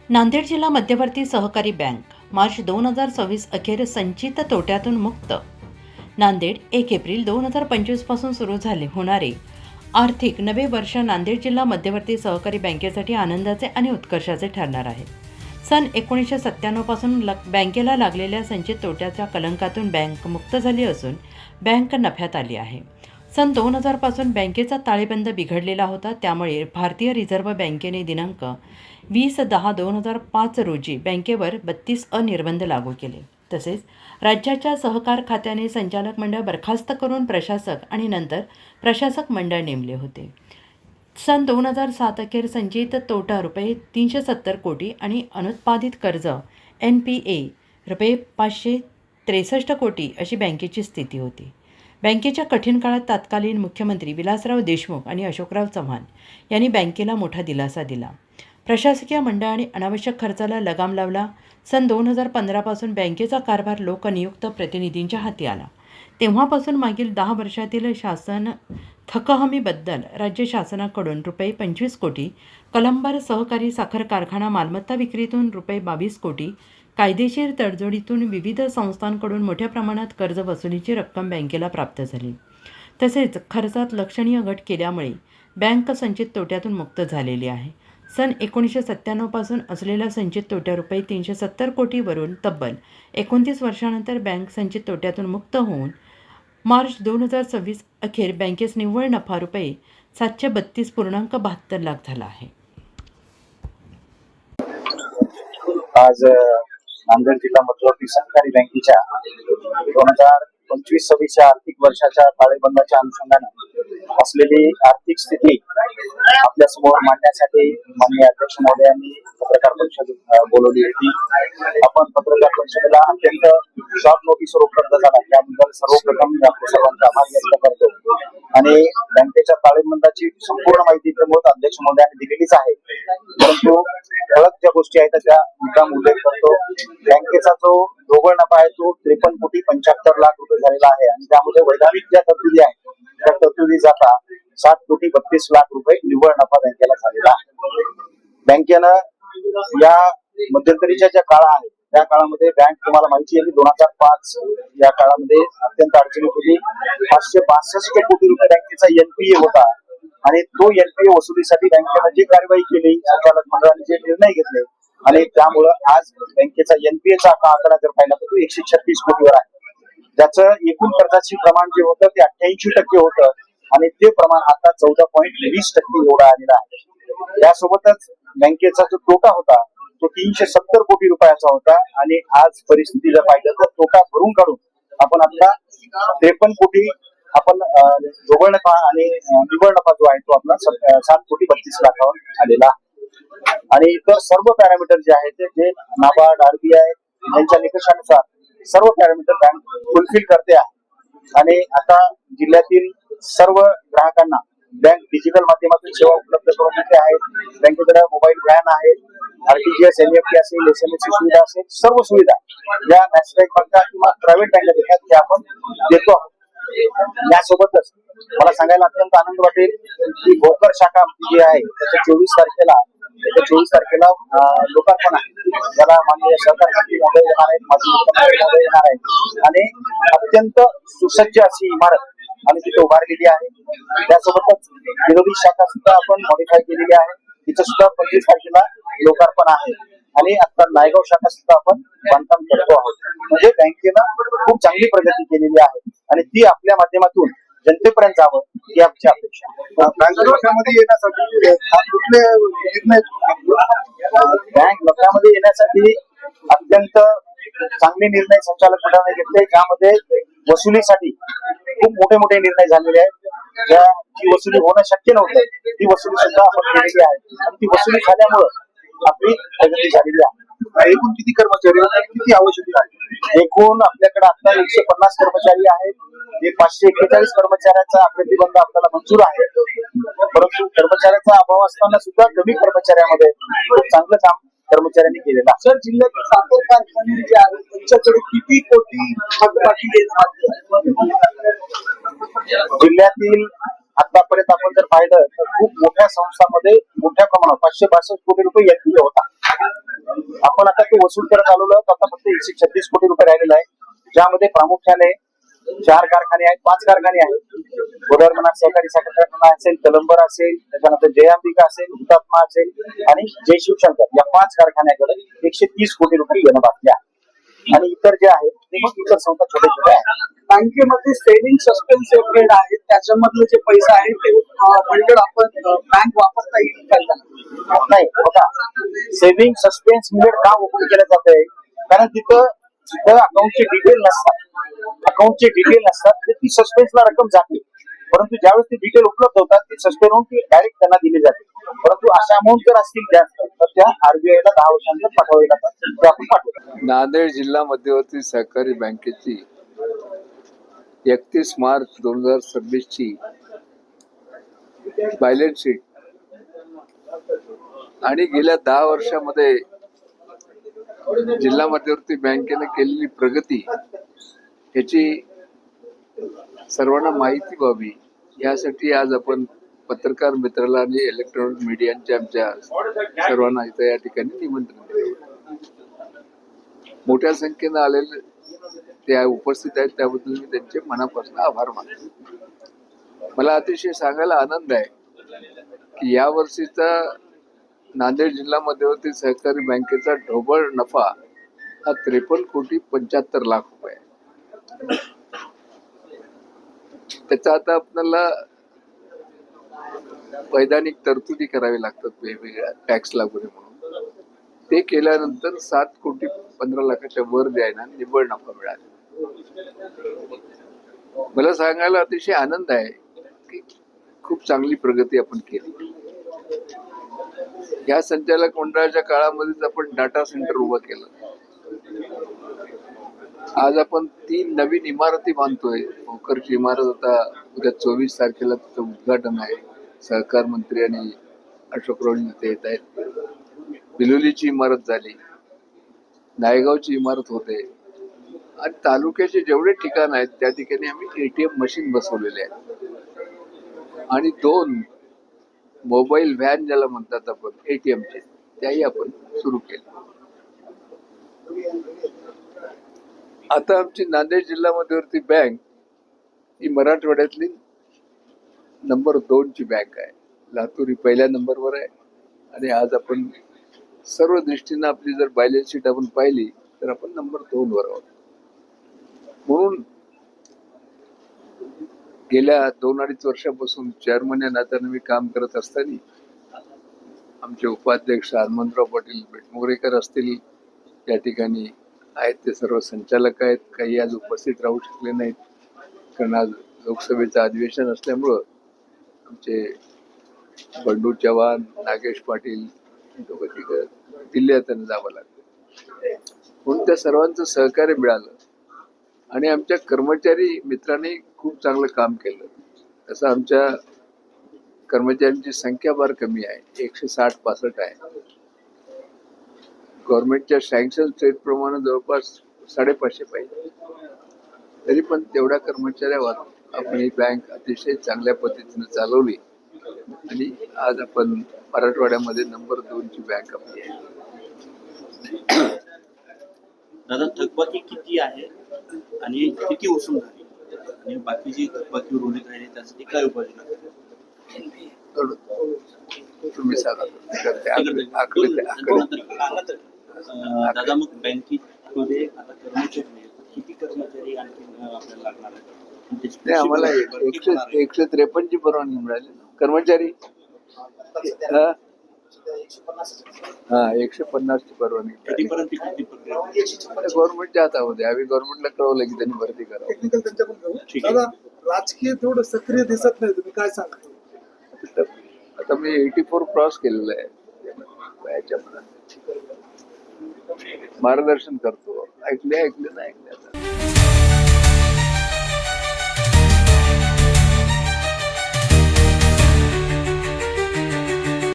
नांदेड जिल्हा मध्यवर्ती सहकारी बँक मार्च 2026 अखेर संचित तोट्यातून मुक्त. नांदेड 1 एप्रिल 2025 पासून सुरू होणारे आर्थिक नवे वर्ष नांदेड जिल्हा मध्यवर्ती सहकारी बँकेसाठी आनंदाचे आणि उत्कर्षाचे ठरणार आहे. सन 1997 पासून बँकेला लागलेल्या संचित तोट्याच्या कलंकातून बँक मुक्त झाली असून बँक नफ्यात आली आहे. सन 2000 पासून बँकेचा ताळेबंद बिघडलेला होता. त्यामुळे भारतीय रिझर्व्ह बँकेने दिनांक 20/10/2005 रोजी बँकेवर 32 निर्बंध लागू केले. तसेच राज्याच्या सहकार खात्याने संचालक मंडळ बरखास्त करून प्रशासक आणि नंतर प्रशासक मंडळ नेमले होते. सन 2007 अखेर संचित तोटा रुपये 370 कोटी आणि अनुत्पादित कर्ज NPA रुपये 563 कोटी अशी बँकेची स्थिती होती. बँकेच्या कठीण काळात तत्कालीन मुख्यमंत्री विलासराव देशमुख आणि अशोकराव चव्हाण यांनी बँकेला मोठा दिलासा दिला. प्रशासकीय मंडळ आणि अनावश्यक खर्चाला लगाम लावला. सन 2015 पासून बँकेचा कारभार लोकनियुक्त प्रतिनिधींच्या हाती आला. तेव्हापासून मागील 10 वर्षातील शासन थकहमीबद्दल राज्य शासनाकडून रुपये 25 कोटी, कलंबर सहकारी साखर कारखाना मालमत्ता विक्रीतून रुपये 22 कोटी, कायदेशीर तडजोडीतून विविध संस्थांकडून मोठ्या प्रमाणात कर्ज वसुलीची रक्कम बँकेला प्राप्त झाली. तसेच खर्चात लक्षणीय घट केल्यामुळे बँक संचित तोट्यातून मुक्त झालेली आहे. सन 1997 पासून असलेला संचित तोट्या रुपये 370 कोटीवरून तब्बल 29 वर्षानंतर बँक संचित तोट्यातून मुक्त होऊन मार्च 2026 अखेर बँकेस निव्वळ नफा रुपये 732.72 लाख झाला आहे. आज नांदेड जिल्हा मध्यवर्ती सहकारी बँकेच्या 2025-26 आर्थिक वर्षाच्या ताळेबंदाच्या अनुषंगाने असलेली आर्थिक स्थिती आपल्या समोर मांडण्यासाठी माननीय अध्यक्ष महोदयांनी पत्रकार परिषद बोलवली होती. आपण पत्रकार परिषदेला अत्यंत शॉर्ट नोटीसवर उपलब्ध झाला त्याबद्दल सर्वप्रथम आपल्या सर्वांचे आभार व्यक्त करतो. आणि बँकेच्या ताळेबंदाची संपूर्ण माहिती प्रमुख अध्यक्ष महोदयांनी दिलेलीच आहे, परंतु ठळक ज्या गोष्टी आहेत त्या मुद्दाम उल्लेख करतो. बँकेचा जो ढोबळ नफा आहे तो 53 कोटी 75 लाख रुपये झालेला आहे आणि त्यामध्ये वैधानिक ज्या तरतुदी आहेत त्या तरतुदी जाता 7 कोटी 32 लाख रुपये निव्वळ नफा बँकेला झालेला आहे. बँकेनं या मध्यंतरीच्या ज्या काळ आहे त्या काळामध्ये बँक तुम्हाला माहिती आहे की 2005 या काळामध्ये अत्यंत अडचणीत होती. 562 कोटी रुपये बँकेचा NPA होता आणि तो NPA वसुलीसाठी बँकेनं जी कारवाई केली, संचालक मंडळाने जे निर्णय घेतले आणि त्यामुळं आज बँकेचा NPA चा आकडा जर पाहिला तर तो 136 कोटीवर आहे. ज्याचं एकूण कर्जाचे प्रमाण जे होतं ते 88% होतं आणि ते प्रमाण आता 14.20% एवढा आलेला आहे. यासोबतच बँकेचा जो तोटा होता तो 370 कोटी रुपयाचा होता आणि आज परिस्थिती जर पाहिलं तर तोटा भरून काढून आपण आता 53 कोटी आपण ढोबळ नफा आणि निव्वळ नफा जो आहे तो आपला 7 कोटी 32 लाखावर आलेला आहे. आणि इतर सर्व पॅरामीटर जे आहेत जे नाबार्ड RBI यांच्या निकषानुसार सर्व पॅरामीटर बँक फुलफिल करते आहे आणि आता जिल्ह्यातील सर्व ग्राहकांना बँक डिजिटल माध्यमातून सेवा उपलब्ध करून देते आहे. बँकेकडे मोबाईल व्हॅन आहे, RTGS NEFT असेल, SMS सुविधा असेल, सर्व सुविधा ज्या नॅशनलाइज बँका किंवा प्रायव्हेट बँका देतात त्या आपण देतो आहोत. यासोबतच मला सांगायला अत्यंत आनंद वाटेल की भोकर शाखा जी आहे त्याच्या 24 तारखेला लोकार्पण आहे. त्याला माननीय सहकार मंत्री महोदय येणार आहेत, माजी मुख्यमंत्री महोदय येणार आहेत आणि अत्यंत सुसज्ज अशी इमारत आम्ही तिथे उभारलेली आहे. त्यासोबतच विनोदी शाखा सुद्धा आपण मॉडिफाय केलेली आहे. तिचं सुद्धा 25 तारखेला लोकार्पण आहे आणि आता नायगाव शाखा सुद्धा आपण बांधकाम करतो आहोत. म्हणजे बँकेनं खूप चांगली प्रगती केलेली आहे आणि ती आपल्या माध्यमातून जनतेपर्यंत जावं ही आमची अपेक्षा. बँक नफ्यामध्ये येण्यासाठी कुठले निर्णय बँक नफ्यामध्ये येण्यासाठी अत्यंत चांगले निर्णय संचालक मंडळाने घेतले. त्यामध्ये वसुलीसाठी खूप मोठे मोठे निर्णय झालेले आहेत. ज्या जी वसुली होणं शक्य नव्हतं ती वसुली सुद्धा आपण केलेली आहे आणि ती वसुली झाल्यामुळं आपली प्रगती झालेली आहे. एकूण किती कर्मचारी किती आवश्यक आहे? एकूण आपल्याकडे आता 150 कर्मचारी आहेत. 541 कर्मचाऱ्यांचा प्रतिबंध आपल्याला मंजूर आहे, परंतु कर्मचाऱ्याचा अभाव असताना सुद्धा कमी कर्मचाऱ्यामध्ये खूप चांगलं काम कर्मचाऱ्यांनी केलेलं आहे. सर, जिल्ह्यातील साखर कारखाने जे आहेत त्यांच्याकडे किती कोटी थकबाकी जिल्ह्यातील आतापर्यंत आपण जर पाहिलं तर खूप मोठ्या संस्थांमध्ये मोठ्या प्रमाणात 562 कोटी रुपये दिले होता. आपण आता तो वसूल करत आलेलो आहोत. आता फक्त 136 कोटी रुपये राहिलेला आहे, ज्यामध्ये प्रामुख्याने 4 कारखाने आहेत, 5 कारखाने आहेत. गोदरमनाथ सहकारी साखर कारखाना असेल, कलंबर असेल, त्याच्यानंतर जयांबिका असेल, हुतात्मा असेल आणि जय शिवशंकर या 5 कारखान्याकडे 130 कोटी रुपये येणं बाकी आहे. आणि इतर जे आहेत ते मग इतर संस्था छोटे छोटे आहेत. बँकेमध्ये सेव्हिंग सस्पेन्स सेपरेट आहे, त्याच्यामधले जे पैसे आहेत ते मंडळ आपण बँक वापरता येईल का त्यांना? नाही बघा, सेव्हिंग सस्पेन्स मिनिट का ओपन केलं जात आहे, कारण तिथं अकाउंटचे डिटेल नसतात तर ती सस्पेन्सला रक्कम जाते. परंतु ज्यावेळेस ती डिटेल उपलब्ध होतात ती सस्पेंड होऊन ती डायरेक्ट त्यांना दिली जाते. परंतु अशा अमाऊंट जर असतील जास्त तर त्या आरबीआयला 10 वर्षांनंतर पाठवावे लागतात, ते आपण पाठवतो. नांदेड जिल्हा मध्यवर्ती सहकारी बँकेची 31 मार्च 2026 ची बॅलन्स शीट आणि गेल्या 10 वर्षामध्ये जिल्हा मध्यवर्ती बँकेने केलेली प्रगती याची सर्वांना माहिती व्हावी यासाठी आज आपण पत्रकार मित्राला आणि इलेक्ट्रॉनिक मीडियाच्या आमच्या सर्वांना इथं या ठिकाणी निमंत्रण दिलं. मोठ्या संख्येनं आलेले ते उपस्थित आहेत, त्याबद्दल मी त्यांचे मनापासून आभार मानतो. मला अतिशय सांगायला आनंद आहे की या वर्षीचा नांदेड जिल्हा मध्यवर्ती सहकारी बँकेचा ढोबळ नफा हा 53 कोटी 75 लाख रुपये आहे. त्याचा आता आपल्याला वैधानिक तरतुदी करावी लागतात वेगवेगळ्या टॅक्स लागू नये म्हणून. ते केल्यानंतर 7 कोटी 15 लाखाच्या वर द्यायला निव्वळ नफा मिळाला. मला सांगायला अतिशय आनंद आहे की खूप चांगली प्रगती आपण केली. या संचालक मंडळाच्या काळामध्येच आपण डाटा सेंटर उभं केलं. आज आपण 3 नवीन इमारती बांधतोय. भोकरची इमारत आता उद्या 24 तारखेला तिचं उद्घाटन आहे. सहकार मंत्री आणि अशोकरावजी तिथे येत आहेत. बिलोलीची इमारत झाली, नायगावची इमारत होते आणि तालुक्याचे जेवढे ठिकाण आहेत त्या ठिकाणी आम्ही ATM मशीन बसवलेले आहेत आणि 2 मोबाईल व्हॅन ज्याला म्हणतात आपण ATMचे त्याही आपण सुरू केले. आता आमची नांदेड जिल्हा मध्यवर्ती बँक ही मराठवाड्यातली नंबर 2 ची बँक आहे. लातूर ही पहिल्या नंबरवर आहे आणि आज आपण सर्व दृष्टीनं आपली जर बॅलन्स शीट आपण पाहिली तर आपण नंबर 2 वर आहोत. म्हणून गेल्या 2-2.5 वर्षापासून चेअरमन या नात्यानं मी काम करत असताना आमचे उपाध्यक्ष हनुमंतराव पाटील बेटमोगरेकर असतील, या ठिकाणी आहेत ते सर्व संचालक आहेत. काही आज उपस्थित राहू शकले नाहीत कारण आज लोकसभेचं अधिवेशन असल्यामुळं आमचे बंडू चव्हाण, नागेश पाटील दिल्लीला त्यांना जावं लागलं. म्हणून त्या सर्वांचं सहकार्य मिळालं आणि आमच्या कर्मचारी मित्रांनी खूप चांगलं काम केलं. तसं आमच्या कर्मचाऱ्यांची संख्या फार कमी आहे, 160-165 आहे. गव्हर्नमेंटच्या सँक्शन स्टेट प्रमाणे जवळपास 550 पाहिजे. तरी पण तेवढ्या कर्मचाऱ्यावर आपण ही बँक अतिशय चांगल्या पद्धतीने चालवली आणि आज आपण मराठवाड्यामध्ये नंबर 2 ची बँक आपली आहे. दादा, थकबाकी किती आहे आणि किती वसूल झाली आणि बाकी जी थकबाकी उर्वरित राहिली त्यासाठी काय उपाययोजना केल्या? तुम्ही सांगा. दादा, मग बँकेमध्ये आता कर्मचारी किती कर्मचारी आणखी आपल्याला लागणार आहेत? नाही, आम्हाला 153 ची परवानगी मिळाली. कर्मचारी 150 ची परवानगी. गव्हर्नमेंटच्या हातामध्ये. आम्ही गव्हर्नमेंटला कळवलं की त्यांनी भरती करावं. टेक्निकल त्यांच्याकडून घेऊ. दादा, राजकीय तेवढं सक्रिय दिसत नाही, तुम्ही काय सांगा? आता मी 84 क्रॉस केलेलं आहे. वयाच्या मनात मार्गदर्शन करतो. ऐकले नाही ऐकले